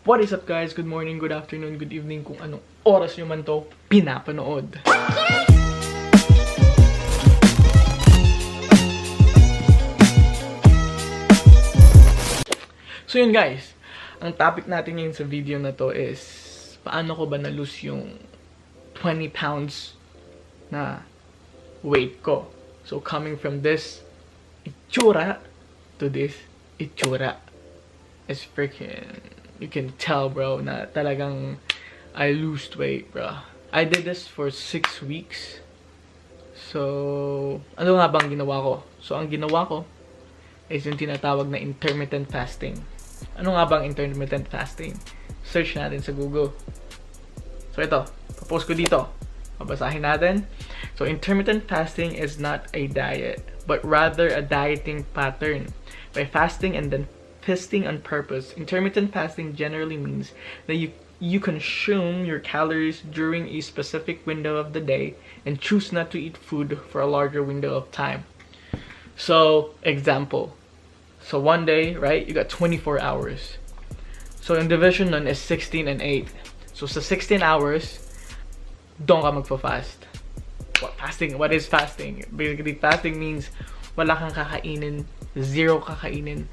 What is up guys? Good morning, good afternoon, good evening kung anong oras nyo man to pinapanood. So yun guys, ang topic natin ngayon sa video na to is paano ko ba na-lose yung 20 pounds na weight ko. So coming from this itsura to this itsura is freaking, you can tell bro na talagang I lost weight bro. I did this for 6 weeks. So ano nga bang ginawa ko? So ang ginawa ko is yung tinatawag na intermittent fasting. Ano nga bang intermittent fasting? Search natin sa Google. So ito, post ko dito. Babasahin natin. So intermittent fasting is not a diet, but rather a dieting pattern. By fasting and then feasting on purpose, intermittent fasting generally means that you consume your calories during a specific window of the day and choose not to eat food for a larger window of time. So, example. So one day, right, you got 24 hours. So yung division nun is 16 and 8. So sa 16 hours, doon ka magpa-fast. What is fasting? Basically, fasting means wala kang kakainin, zero kakainin.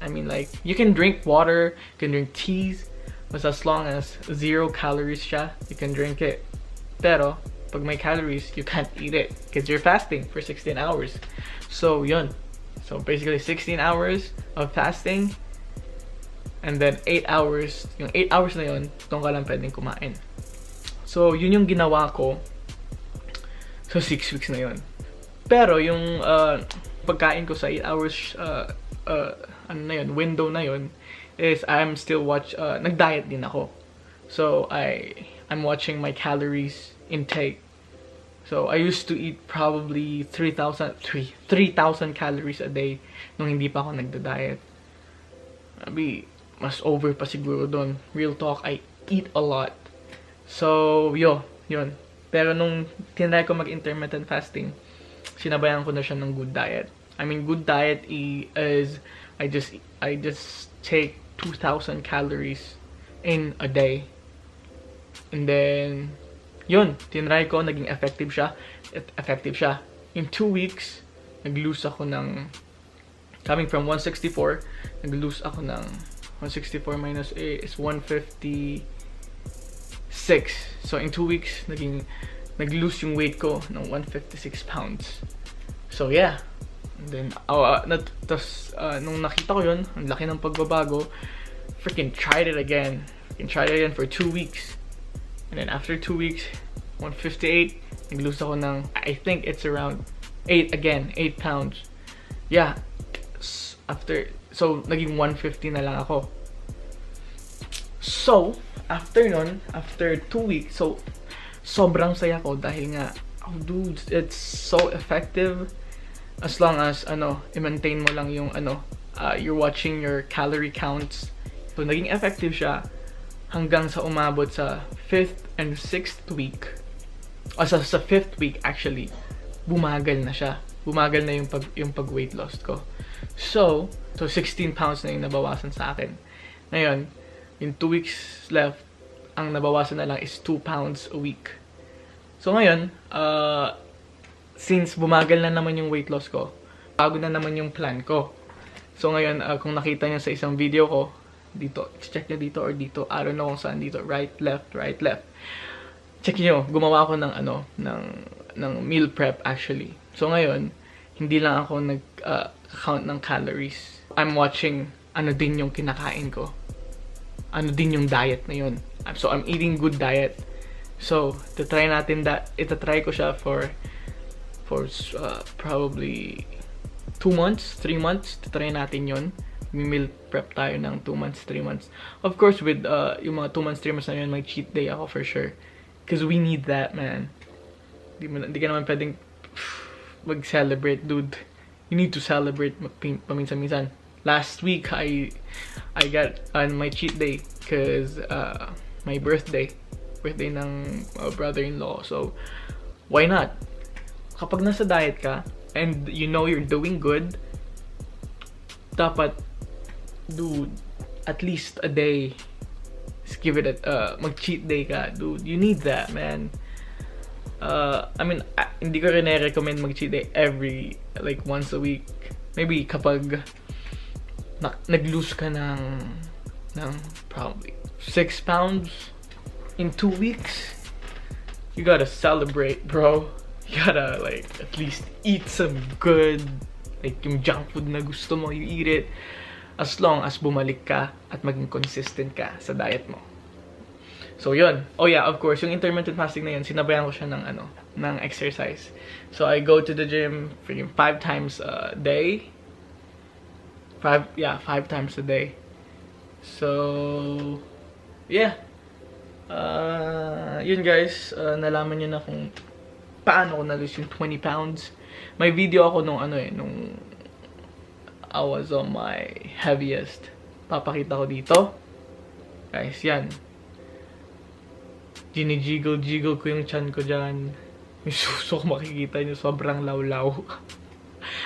I mean, like, you can drink water, you can drink teas, but as long as 0 calories siya, you can drink it. Pero, pag may calories, you can't eat it because you're fasting for 16 hours. So, yun. So, basically, 16 hours of fasting and then 8 hours. Yung 8 hours na yun, doon ka lang pwedeng kumain. So, yun yung ginawa ko. So, 6 weeks na yun. Pero, yung pagkain ko sa 8 hours ano na yun, window na yun, is I'm still nag-diet din ako. So, I'm watching my calories intake. So, I used to eat probably 3,000 calories a day nung hindi pa ako nagda-diet. Mas over pa siguro doon. Real talk, I eat a lot. So, yun. Pero nung tinry ko mag-intermittent fasting, sinabayan ko na siya ng good diet. I mean, good diet is I just take 2,000 calories in a day. And then, yun, tinry ko, naging effective siya. In 2 weeks, nag-lose ako ng, coming from 164, nag-lose ako ng, 164 minus 8 is 156. So, in 2 weeks, nag-lose yung weight ko ng 156 pounds. So, yeah. And then, nung nakita ko yun, ang laki ng pagbabago, freaking tried it again for 2 weeks. And then after 2 weeks, 158, nag-lose ako ng, I think it's around 8 pounds. Yeah. So, naging 150 na lang ako. So, after 2 weeks, so, sobrang saya ko dahil nga, oh dude, it's so effective. As long as, i-maintain mo lang yung, you're watching your calorie counts. So, naging effective siya hanggang sa umabot sa 5th and 6th week. O sa 5th week, actually, bumagal na siya. Bumagal na yung pag-weight loss ko. So 16 pounds na yung nabawasan sa akin. Ngayon, in 2 weeks left, ang nabawasan na lang is 2 pounds a week. So ngayon, since bumagal na naman yung weight loss ko, bago na naman yung plan ko. So ngayon, kung nakita niyo sa isang video ko, dito, check nyo dito or dito, I don't know kung saan dito, right, left. Check nyo, gumawa ako ng meal prep actually. So ngayon, hindi lang ako nag-count ng calories. I'm watching ano din yung kinakain ko. Ano din yung diet na yun. So I'm eating good diet. So, itatry ko siya for probably 2 months, 3 months. Try natin yun. Meal prep tayo ng 2 months, 3 months. Of course, with yung mga 2 months, 3 months na yun, may cheat day ako for sure. Because we need that, man. Di ka naman pwedeng mag-celebrate, dude. You need to celebrate paminsan-minsan. Last week, I got on my cheat day because my birthday ng brother-in-law. So, why not? Kapag nasa diet ka, and you know you're doing good, dapat, dude, at least a day, Just give it a, mag-cheat day ka, dude. You need that, man. I mean, hindi ko rin recommend mag-cheat day every, like, once a week. Maybe kapag nag-lose ka ng probably 6 pounds in 2 weeks, you gotta celebrate, bro. You gotta, like, at least eat some good, like, yung junk food na gusto mo, you eat it. As long as bumalik ka at maging consistent ka sa diet mo. So, yun. Oh yeah, of course, yung intermittent fasting na yun, sinabayan ko siya ng exercise. So, I go to the gym freaking 5 times a day. 5 times a day. So, yeah. Yun guys, nalaman nyo na kung paano ko na-lose yung 20 pounds. May video ako nung nung I was on my heaviest. Papakita ko dito. Guys, yan. Ginijiggle ko yung chan ko dyan. Yung suso ko makikita nyo, sobrang lawlaw.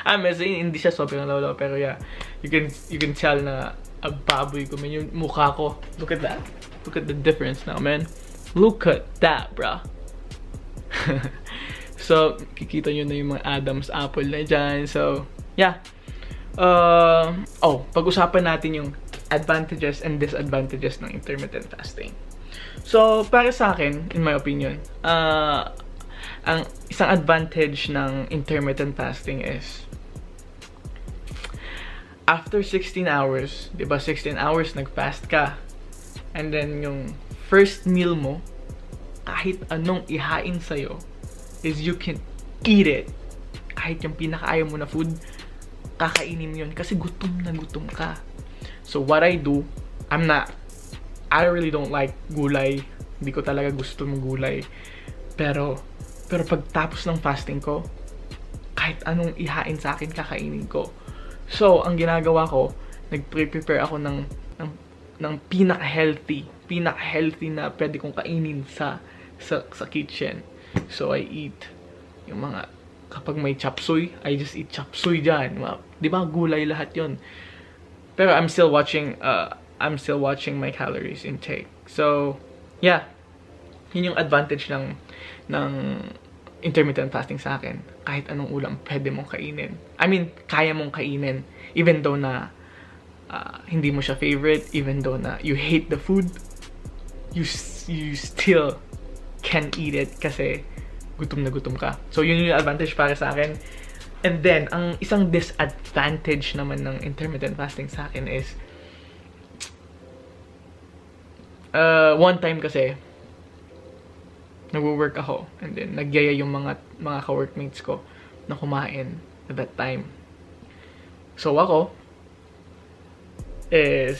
Hindi siya sobrang lawlaw, pero yeah. You can tell na baboy ko, man. Yung mukha ko. Look at that. Look at the difference now, man. Look at that, bro. So, kikita nyo na yung mga Adam's apple na dyan. So, yeah. Pag-usapan natin yung advantages and disadvantages ng intermittent fasting. So, para sa akin, in my opinion, ang isang advantage ng intermittent fasting is after 16 hours, di ba 16 hours nag-fast ka, and then yung first meal mo, kahit anong ihain sa'yo, is you can eat it. Kahit yung pinakaayaw mo na food, kakainin mo yun kasi gutom na gutom ka. So what I do, I really don't like gulay. Hindi ko talaga gusto ng gulay. Pero pagtapos ng fasting ko, kahit anong ihain sa akin, kakainin ko. So, ang ginagawa ko, nag-prepare ako ng pinaka-healthy na pwede kong kainin sa kitchen. So, I eat yung mga, kapag may chop suey, I just eat chop suey dyan. Di ba, gulay lahat yon. Pero I'm still watching my calories intake. So, yeah. Yun yung advantage ng intermittent fasting sa akin. Kahit anong ulam pwede mong kainin. I mean, kaya mong kainin. Even though na hindi mo siya favorite, even though na you hate the food, you still can eat it kasi gutom na gutom ka. So, yun yung advantage para sa akin. And then, ang isang disadvantage naman ng intermittent fasting sa akin is one time kasi nagwo-work ako and then nagyaya yung mga ka-workmates ko na kumain at that time. So, ako is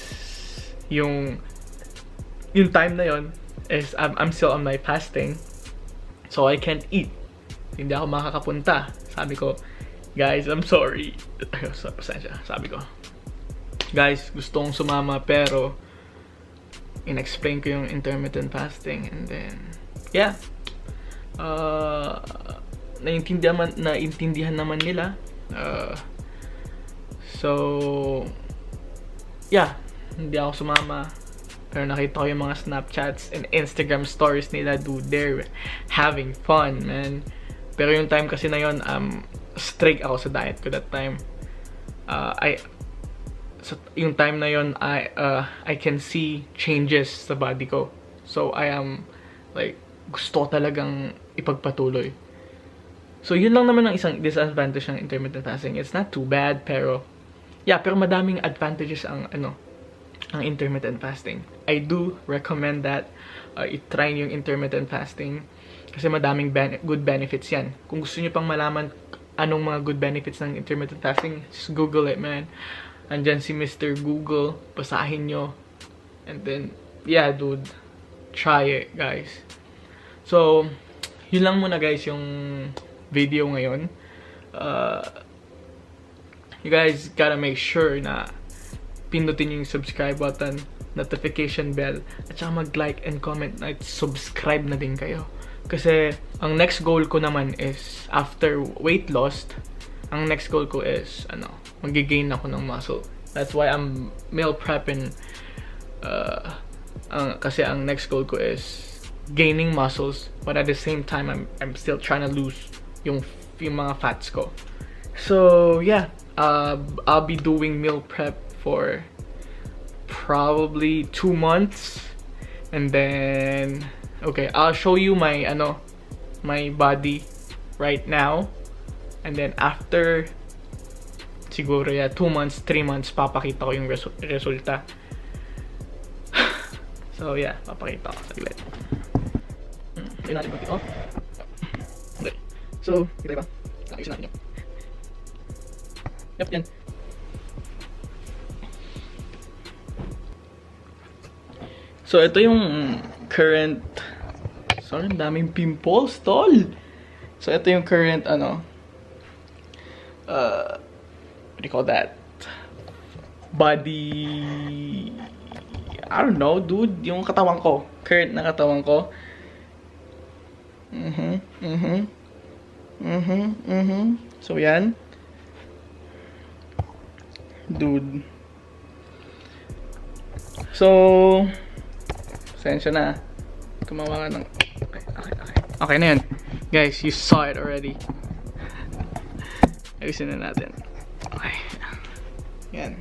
yung time na yon is I'm still on my fasting. So, I can't eat. Hindi ako makakapunta. Sabi ko, guys, I'm sorry. Pasensya. Sabi ko, guys, gusto kong sumama pero in-explain ko yung intermittent fasting and then, yeah. Naintindihan naman nila. So, yeah. Hindi ako sumama. Pero nakita ko yung mga Snapchats and Instagram stories nila, dude. They're having fun, man. Pero yung time kasi na yun, strict ako sa diet ko that time. Yung time na yun, I can see changes sa body ko. So, I am, like, gusto talagang ipagpatuloy. So, yun lang naman ang isang disadvantage ng intermittent fasting. It's not too bad, pero, yeah, pero madaming advantages ang intermittent fasting. I do recommend that i-try yung intermittent fasting kasi madaming good benefits yan. Kung gusto niyo pang malaman anong mga good benefits ng intermittent fasting, just Google it, man. Andyan si Mr. Google, basahin nyo. And then, yeah, dude, try it, guys. So, yun lang muna, guys, yung video ngayon. You guys gotta make sure na pindutin yung subscribe button, notification bell, at saka mag-like and comment at subscribe na din kayo. Kasi, ang next goal ko naman is, after weight loss, ang next goal ko is, mag-gain ako ng muscle. That's why I'm meal prepping Kasi ang next goal ko is gaining muscles, but at the same time I'm still trying to lose yung mga fats ko. So yeah, I'll be doing meal prep for probably 2 months, and then okay, I'll show you my my body right now, and then after siguro 2 months, 3 months, papakita ko yung resulta. So yeah, papakita ko saglit. Yun natin pagkita. Okay. So, kita ba? Ayusin natin yun. Yep, yan. So, ito yung current... Sorry, ang daming pimples, tol! So, ito yung current, what do you call that? Body... I don't know, dude. Yung katawan ko. Current na katawan ko. So, yan. Dude. So, sensya na. Gumawa ka ng... Okay na yun. Guys, you saw it already. Ayusin na natin. Okay. Yan.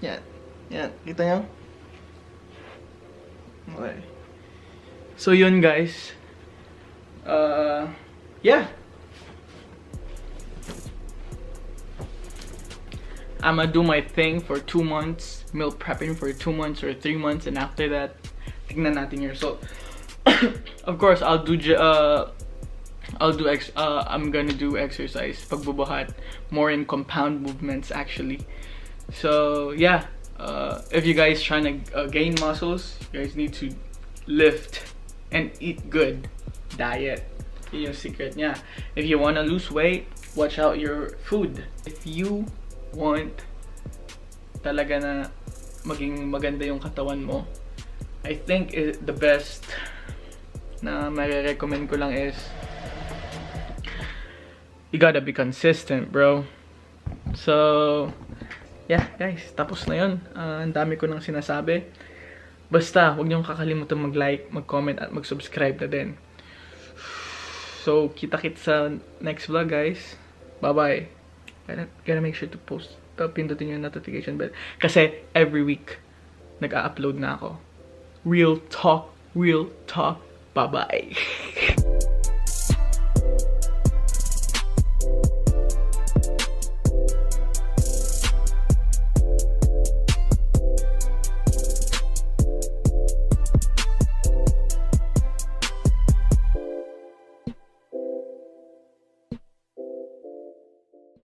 Yan. Yan. Kita nyo? Okay. So, yun guys. Yeah. I'm gonna do my thing for 2 months. Meal prepping for 2 months or 3 months. And after that, tignan natin yung result. Of course, I'm gonna do exercise. Pagbubuhat. More in compound movements actually. So, yeah. If you guys trying to gain muscles, you guys need to lift and eat good diet. Yun yung secret niya. If you want to lose weight, watch out your food. If you want talaga na maging maganda yung katawan mo, I think the best na marirecommend ko lang is you gotta be consistent, bro. So, yeah, guys, tapos na yun. Ang dami ko nang sinasabi. Basta, huwag niyong kakalimutan mag-like, mag-comment, at mag-subscribe na din. So, kita-kit sa next vlog, guys. Bye-bye. Gotta make sure to post, pindutin yung notification bell. Kasi, every week, nag-a-upload na ako. Real talk. Bye-bye.